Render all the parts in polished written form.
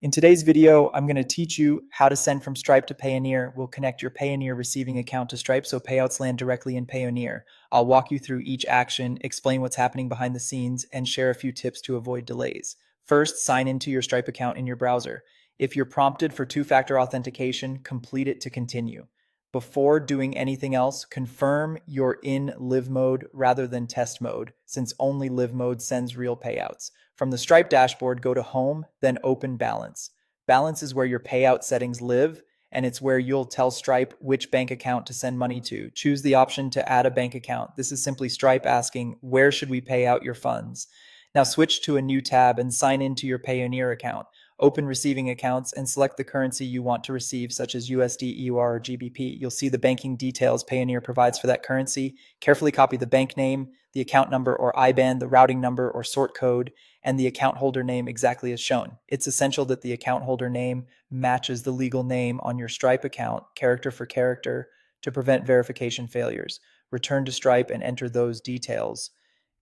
In today's video, I'm going to teach you how to send from Stripe to Payoneer. We'll connect your Payoneer receiving account to Stripe so payouts land directly in Payoneer. I'll walk you through each action, explain what's happening behind the scenes, and share a few tips to avoid delays. First, sign into your Stripe account in your browser. If you're prompted for two-factor authentication, complete it to continue. Before doing anything else, confirm you're in live mode rather than test mode, since only live mode sends real payouts. From the Stripe dashboard, go to Home, then open Balance. Balance is where your payout settings live, and it's where you'll tell Stripe which bank account to send money to. Choose the option to add a bank account. This is simply Stripe asking, where should we pay out your funds? Now switch to a new tab and sign into your Payoneer account. Open receiving accounts and select the currency you want to receive, such as USD, EUR, or GBP. You'll see the banking details Payoneer provides for that currency. Carefully copy the bank name, the account number or IBAN, the routing number or sort code, and the account holder name exactly as shown. It's essential that the account holder name matches the legal name on your Stripe account, character for character, to prevent verification failures. Return to Stripe and enter those details.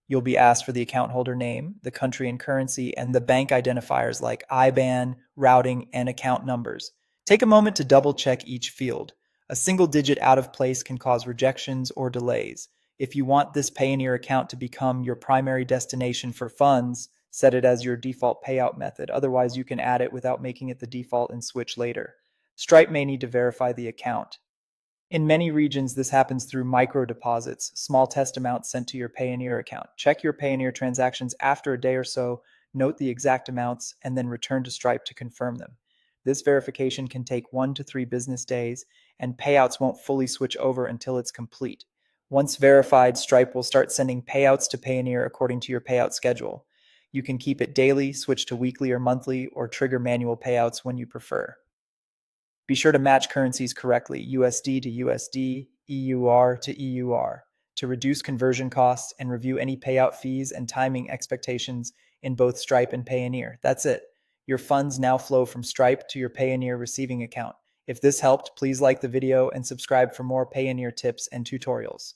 You'll be asked for the account holder name, the country and currency, and the bank identifiers like IBAN, routing, and account numbers. Take a moment to double check each field. A single digit out of place can cause rejections or delays. If you want this Payoneer account to become your primary destination for funds, set it as your default payout method. Otherwise, you can add it without making it the default and switch later. Stripe may need to verify the account. In many regions, this happens through micro deposits, small test amounts sent to your Payoneer account. Check your Payoneer transactions after a day or so, note the exact amounts, and then return to Stripe to confirm them. This verification can take 1 to 3 business days, and payouts won't fully switch over until it's complete. Once verified, Stripe will start sending payouts to Payoneer according to your payout schedule. You can keep it daily, switch to weekly or monthly, or trigger manual payouts when you prefer. Be sure to match currencies correctly, USD to USD, EUR to EUR, to reduce conversion costs and review any payout fees and timing expectations in both Stripe and Payoneer. That's it. Your funds now flow from Stripe to your Payoneer receiving account. If this helped, please like the video and subscribe for more Payoneer tips and tutorials.